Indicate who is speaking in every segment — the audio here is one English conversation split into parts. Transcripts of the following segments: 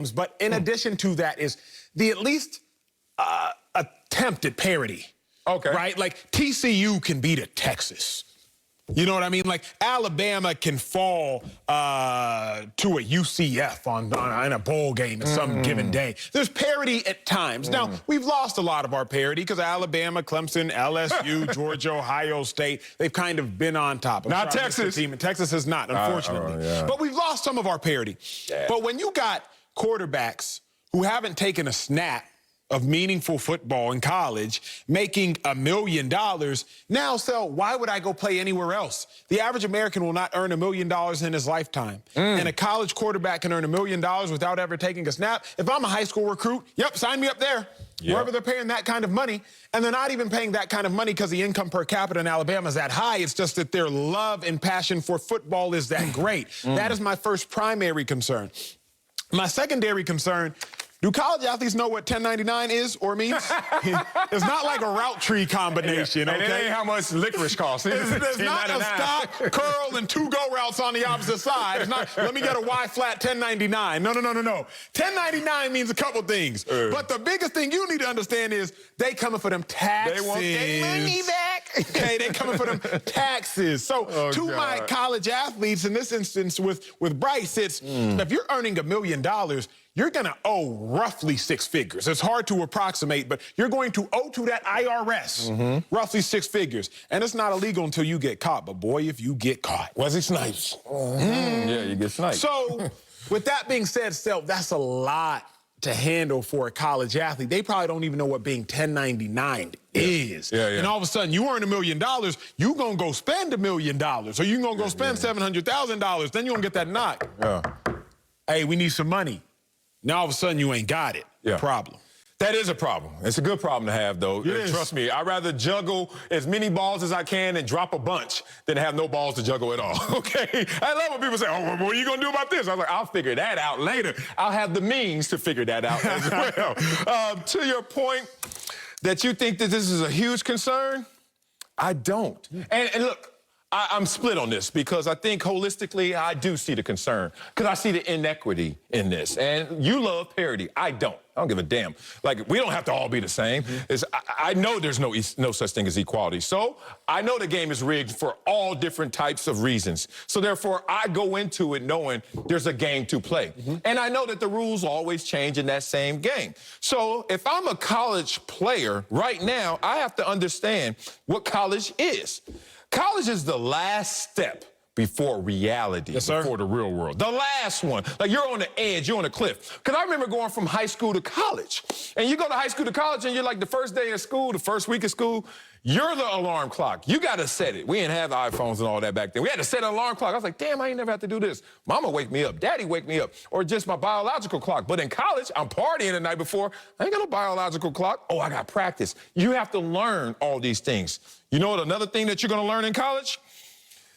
Speaker 1: But in addition to that is the at least attempt at parity.
Speaker 2: Okay.
Speaker 1: Right? Like TCU can beat a Texas. You know what I mean? Like Alabama can fall to a UCF in a bowl game at some given day. There's parity at times. Now, we've lost a lot of our parity because Alabama, Clemson, LSU, Georgia, Ohio State, they've kind of been on top.
Speaker 2: Not Texas.
Speaker 1: Team, and Texas has not, unfortunately.
Speaker 2: Yeah.
Speaker 1: But we've lost some of our parity.
Speaker 2: Yeah.
Speaker 1: But when you got quarterbacks who haven't taken a snap of meaningful football in college, making $1 million. Now, why would I go play anywhere else? The average American will not earn $1 million in his lifetime. And a college quarterback can earn $1 million without ever taking a snap. If I'm a high school recruit, yep, sign me up there.
Speaker 2: Yep.
Speaker 1: Wherever they're paying that kind of money. And they're not even paying that kind of money because the income per capita in Alabama is that high. It's just that their love and passion for football is that great. That is my first primary concern. My secondary concern, do college athletes know what 1099 is or means? It's not like a route tree combination, okay?
Speaker 2: And it ain't how much licorice costs.
Speaker 1: It's not a stop, curl, and 2 go routes on the opposite side. It's not, let me get a Y-flat 1099. No. 1099 means a couple things. But the biggest thing you need to understand is they coming for them taxes.
Speaker 2: They want their money back.
Speaker 1: Okay, they coming for them taxes. So my college athletes, in this instance with Bryce, it's if you're earning $1 million, you're going to owe roughly 6 figures. It's hard to approximate, but you're going to owe to that IRS roughly 6 figures. And it's not illegal until you get caught. But, boy, if you get caught.
Speaker 2: Wesley Snipes. Yeah, you get sniped.
Speaker 1: So, with that being said, that's a lot to handle for a college athlete. They probably don't even know what being 1099 is.
Speaker 2: Yeah.
Speaker 1: And all of a sudden, you earn $1 million, you going to go spend $1 million. Or you going to go spend $700,000. Then you going to get that knock.
Speaker 2: Yeah.
Speaker 1: Hey, we need some money. Now, all of a sudden, you ain't got it.
Speaker 2: Yeah.
Speaker 1: Problem.
Speaker 2: That is a problem. It's a good problem to have, though. Trust me, I'd rather juggle as many balls as I can and drop a bunch than have no balls to juggle at all, okay? I love when people say, oh, what are you going to do about this? I was like, I'll figure that out later. I'll have the means to figure that out as well. To your point that you think that this is a huge concern, I don't. And look, I'm split on this because I think holistically I do see the concern because I see the inequity in this. And you love parity. I don't give a damn. Like, we don't have to all be the same. I know there's no such thing as equality. So I know the game is rigged for all different types of reasons. So therefore, I go into it knowing there's a game to play. And I know that the rules always change in that same game. So if I'm a college player right now, I have to understand what college is. College is the last step before reality, before the real world. The last one. Like, you're on the edge, you're on a cliff. Because I remember going from high school to college. And you go to high school to college, and you're like the first day of school, the first week of school, you're the alarm clock. You got to set it. We didn't have iPhones and all that back then. We had to set an alarm clock. I was like, damn, I ain't never have to do this. Mama wake me up. Daddy wake me up. Or just my biological clock. But in college, I'm partying the night before. I ain't got no biological clock. Oh, I got practice. You have to learn all these things. You know what another thing that you're going to learn in college?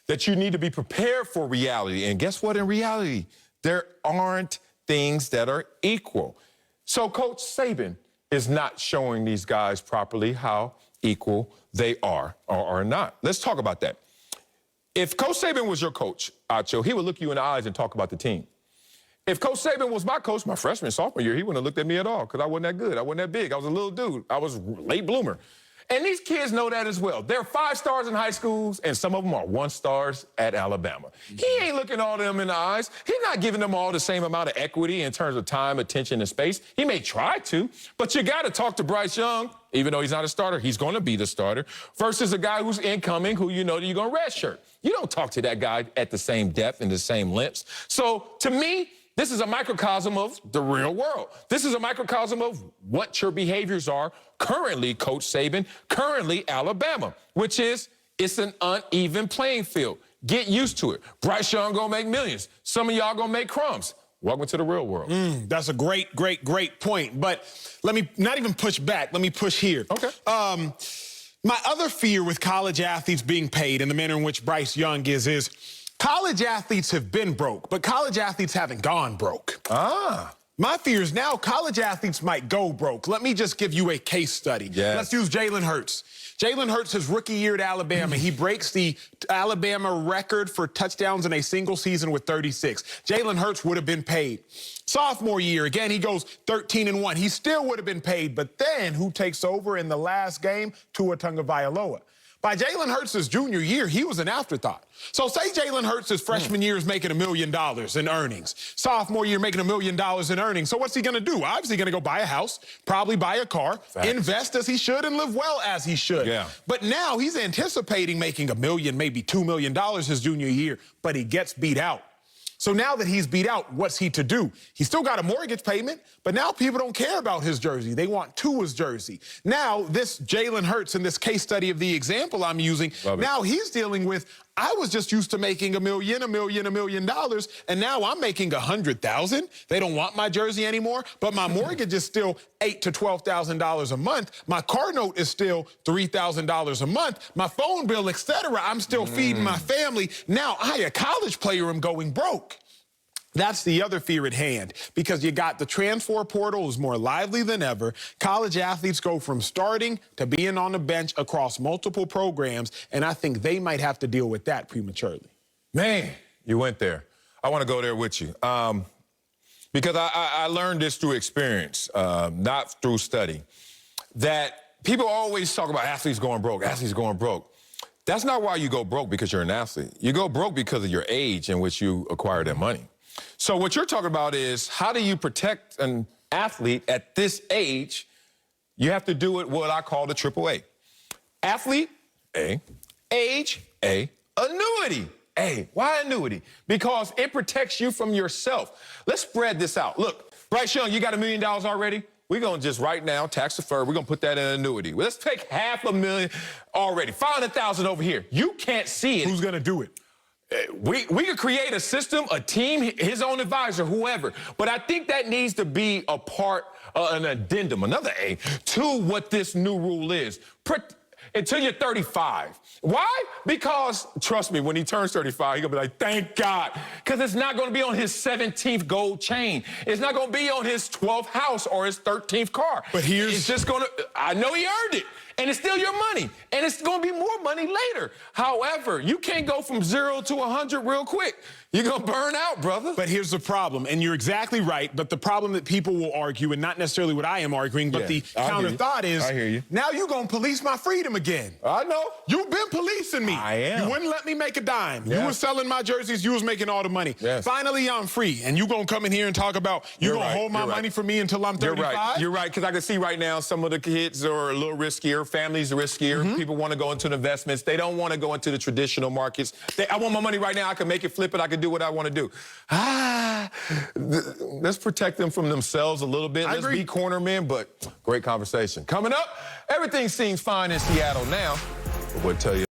Speaker 2: That you need to be prepared for reality. And guess what? In reality, there aren't things that are equal. So Coach Saban is not showing these guys properly how equal they are or are not. Let's talk about that. If Coach Saban was your coach, Acho, he would look you in the eyes and talk about the team. If Coach Saban was my coach my freshman, sophomore year, he wouldn't have looked at me at all because I wasn't that good. I wasn't that big. I was a little dude. I was late bloomer. And these kids know that as well. They're 5 stars in high schools, and some of them are 1 stars at Alabama. He ain't looking all of them in the eyes. He's not giving them all the same amount of equity in terms of time, attention, and space. He may try to, but you got to talk to Bryce Young, even though he's not a starter. He's going to be the starter, versus a guy who's incoming, who you know that you're going to redshirt. You don't talk to that guy at the same depth and the same lengths. So, to me, this is a microcosm of the real world. This is a microcosm of what your behaviors are currently, Coach Saban, currently Alabama, which is it's an uneven playing field. Get used to it. Bryce Young gonna make millions. Some of y'all gonna make crumbs. Welcome to the real world.
Speaker 1: That's a great point. But let me not even push back. Let me push here.
Speaker 2: Okay.
Speaker 1: My other fear with college athletes being paid in the manner in which Bryce Young is college athletes have been broke, but college athletes haven't gone broke. My fear is now college athletes might go broke. Let me just give you a case study.
Speaker 2: Yes.
Speaker 1: Let's use Jalen Hurts. Jalen Hurts, his rookie year at Alabama, he breaks the Alabama record for touchdowns in a single season with 36. Jalen Hurts would have been paid. Sophomore year, again, he goes 13-1. He still would have been paid, but then who takes over in the last game? Tua Tagovailoa. By Jalen Hurts' junior year, he was an afterthought. So say Jalen Hurts' freshman year is making $1 million in earnings. Sophomore year making $1 million in earnings. So what's he going to do? Obviously going to go buy a house, probably buy a car, invest as he should, and live well as he should.
Speaker 2: Yeah.
Speaker 1: But now he's anticipating making $1 million, maybe $2 million his junior year, but he gets beat out. So now that he's beat out, what's he to do? He's still got a mortgage payment, but now people don't care about his jersey. They want Tua's jersey. Now, this Jalen Hurts in this case study of the example I'm using, now he's dealing with, I was just used to making $1 million, and now I'm making $100,000. They don't want my jersey anymore, but my mortgage is still $8,000 to $12,000 a month. My car note is still $3,000 a month. My phone bill, etc. I'm still feeding my family. Now I, a college player, am going broke. That's the other fear at hand, because you got the transfer portal is more lively than ever. College athletes go from starting to being on the bench across multiple programs, and I think they might have to deal with that prematurely.
Speaker 2: Man, you went there. I want to go there with you. Because I learned this through experience, not through study, that people always talk about athletes going broke, athletes going broke. That's not why you go broke because you're an athlete. You go broke because of your age in which you acquire that money. So what you're talking about is, how do you protect an athlete at this age? You have to do it what I call the AAA. Athlete, A. Age, A. Annuity, A. Why annuity? Because it protects you from yourself. Let's spread this out. Look, Bryce Young, you got $1 million already? We're going to just right now, tax deferred, we're going to put that in annuity. Let's take $500,000 already, $500,000 over here. You can't see it.
Speaker 1: Who's going to do it?
Speaker 2: We could create a system, a team, his own advisor, whoever. But I think that needs to be a part, an addendum, another A, to what this new rule is. Until you're 35. Why? Because, trust me, when he turns 35, he's going to be like, thank God. Because it's not going to be on his 17th gold chain. It's not going to be on his 12th house or his 13th car.
Speaker 1: But here's...
Speaker 2: It's just going to... I know he earned it. And it's still your money. And it's going to be more money later. However, you can't go from 0 to 100 real quick. You're going to burn out, brother.
Speaker 1: But here's the problem, and you're exactly right, but the problem that people will argue, and not necessarily what I am arguing, but the counter thought is,
Speaker 2: I hear you.
Speaker 1: Now you're going to police my freedom again.
Speaker 2: I know.
Speaker 1: You've been policing me.
Speaker 2: I am.
Speaker 1: You wouldn't let me make a dime. You were selling my jerseys. You was making all the money. Finally, I'm free, and you going to come in here and talk about you're going to hold my money for me until I'm 35?
Speaker 2: You're right, because I can see right now some of the kids are a little riskier, families are riskier. People want to go into the investments. They don't want to go into the traditional markets. I want my money right now. I can make it, flip it. I can do what I want to do. Let's protect them from themselves a little bit. Let's be cornermen, but great conversation. Coming up, everything seems fine in Seattle now. But we'll tell you.